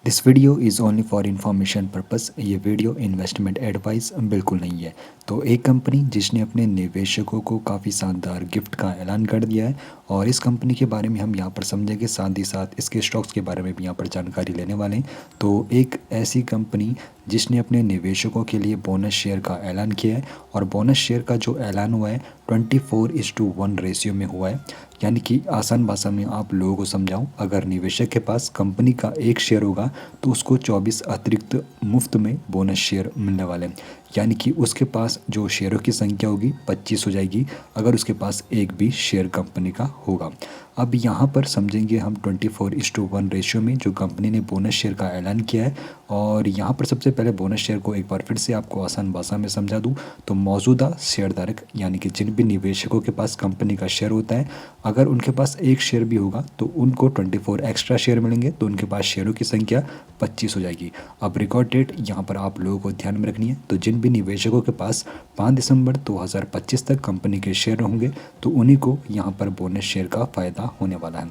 This video is only for information purpose. ये video investment advice बिल्कुल नहीं है। तो एक कंपनी जिसने अपने निवेशकों को काफ़ी शानदार गिफ्ट का ऐलान कर दिया है और इस कंपनी के बारे में हम यहाँ पर समझेंगे, साथ ही साथ इसके स्टॉक्स के बारे में भी यहाँ पर जानकारी लेने वाले हैं। तो एक ऐसी कंपनी जिसने अपने निवेशकों के लिए बोनस शेयर का ऐलान किया है और बोनस शेयर का जो ऐलान हुआ है 24:1 रेशियो में हुआ है। यानी कि आसान भाषा में आप लोगों को समझाऊं, अगर निवेशक के पास कंपनी का एक शेयर होगा तो उसको 24 अतिरिक्त मुफ्त में बोनस शेयर मिलने वाले हैं। यानी कि उसके पास जो शेयरों की संख्या होगी 25 हो जाएगी अगर उसके पास एक भी शेयर कंपनी का होगा। अब यहाँ पर समझेंगे हम 24:1 रेशियो में जो कंपनी ने बोनस शेयर का ऐलान किया है। और यहाँ पर सबसे पहले बोनस शेयर को एक बार फिर से आपको आसान भाषा में समझा दूँ तो मौजूदा शेयरधारक यानी कि जिन भी निवेशकों के पास कंपनी का शेयर होता है, अगर उनके पास एक शेयर भी होगा तो उनको 24 एक्स्ट्रा शेयर मिलेंगे, तो उनके पास शेयरों की संख्या 25 हो जाएगी। अब रिकॉर्ड डेट यहाँ पर आप लोगों को ध्यान में रखनी है। तो जिन भी निवेशकों के पास 5 दिसंबर 2025 तक कंपनी के शेयर होंगे तो उन्हीं को यहाँ पर बोनस शेयर का फ़ायदा होने वाला है।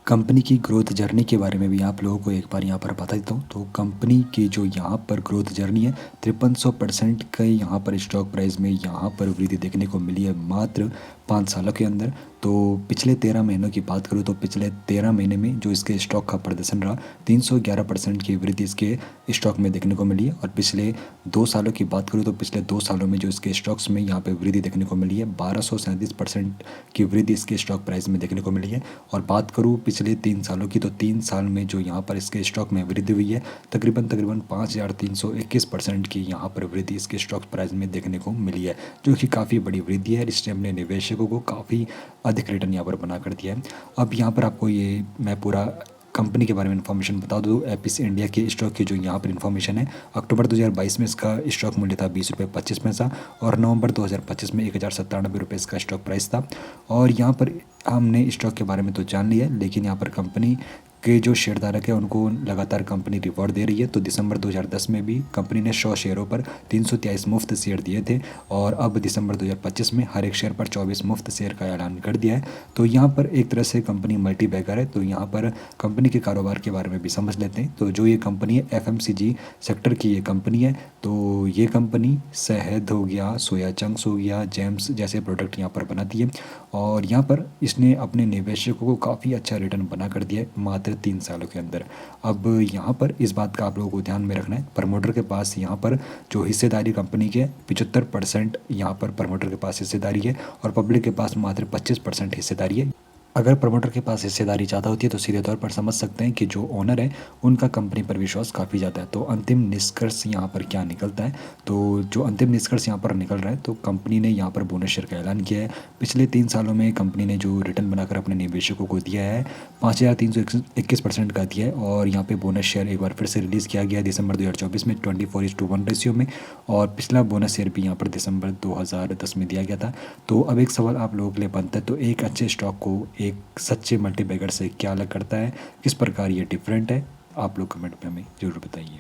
कंपनी की ग्रोथ जर्नी के बारे में भी आप लोगों को एक बार यहाँ पर बता देता हूँ। तो कंपनी की जो यहाँ पर ग्रोथ जर्नी है 5300% का यहाँ पर स्टॉक प्राइस में यहाँ पर वृद्धि देखने को मिली है मात्र 5 सालों के अंदर। तो पिछले 13 महीनों की बात करूँ तो पिछले 13 महीने में जो इसके स्टॉक का प्रदर्शन रहा 311% की वृद्धि इसके स्टॉक में देखने को मिली है। और पिछले 2 सालों की बात करूँ तो पिछले 2 सालों में जो इसके स्टॉक्स में यहाँ पे वृद्धि देखने को मिली है 1237% की वृद्धि इसके स्टॉक प्राइस में देखने को मिली है। और बात करूँ पिछले 3 सालों की तो 3 साल में जो यहाँ पर इसके स्टॉक में वृद्धि हुई है तकरीबन 5321% की यहाँ पर वृद्धि इसके स्टॉक प्राइस में देखने को मिली है, जो कि काफ़ी बड़ी वृद्धि है। इसने अपने निवेशकों को काफ़ी अधिक रिटर्न यहाँ पर बना कर दिया है। अब यहाँ पर आपको ये मैं पूरा कंपनी के बारे में इन्फॉर्मेशन बता दूँ। एपिस इंडिया के स्टॉक की जो यहाँ पर इन्फॉर्मेशन है, अक्टूबर 2022 में इसका स्टॉक मूल्य था 20 रुपये 25 पैसा और नवंबर 2025 में 1097 रुपये इसका स्टॉक प्राइस था। और यहाँ पर हमने स्टॉक के बारे में तो जान लिया, लेकिन यहाँ पर कंपनी के जो शेयरधारक है उनको लगातार कंपनी रिवॉर्ड दे रही है। तो दिसंबर 2010 में भी कंपनी ने 100 शेयरों पर 323 मुफ्त शेयर दिए थे और अब दिसंबर 2025 में हर एक शेयर पर 24 मुफ्त शेयर का ऐलान कर दिया है। तो यहाँ पर एक तरह से कंपनी मल्टी बैगर है। तो यहाँ पर कंपनी के कारोबार के बारे में भी समझ लेते हैं। तो जो ये कंपनी है FMCG सेक्टर की ये कंपनी है। तो ये कंपनी शहद हो गया, सोया चंक्स हो गया, जेम्स जैसे प्रोडक्ट यहाँ पर बनाती है और यहाँ पर इसने अपने निवेशकों को काफ़ी अच्छा रिटर्न बना कर दिया है मात्र 3 सालों के अंदर। अब यहाँ पर इस बात का आप लोगों को ध्यान में रखना है, प्रमोटर के पास यहाँ पर जो हिस्सेदारी कंपनी के 75% यहाँ पर प्रमोटर के पास हिस्सेदारी है और पब्लिक के पास मात्र 25% हिस्सेदारी है। अगर प्रमोटर के पास हिस्सेदारी ज़्यादा होती है तो सीधे तौर पर समझ सकते हैं कि जो ओनर है उनका कंपनी पर विश्वास काफ़ी ज़्यादा है। तो अंतिम निष्कर्ष यहाँ पर क्या निकलता है, तो जो अंतिम निष्कर्ष यहाँ पर निकल रहा है तो कंपनी ने यहाँ पर बोनस शेयर का ऐलान किया है। पिछले 3 सालों में कंपनी ने जो रिटर्न बनाकर अपने निवेशकों को दिया है 5321% का दिया है। और यहाँ पे बोनस शेयर एक बार फिर से रिलीज़ किया गया है दिसंबर 2024 में 24:1 रेशियो में। और पिछला बोनस शेयर भी यहाँ पर दिसंबर 2010 में दिया गया था। तो अब एक सवाल आप लोगों के लिए बनता है, तो एक अच्छे स्टॉक को एक सच्चे मल्टीबैगर से क्या अलग करता है, किस प्रकार ये डिफरेंट है, आप लोग कमेंट में हमें ज़रूर बताइए।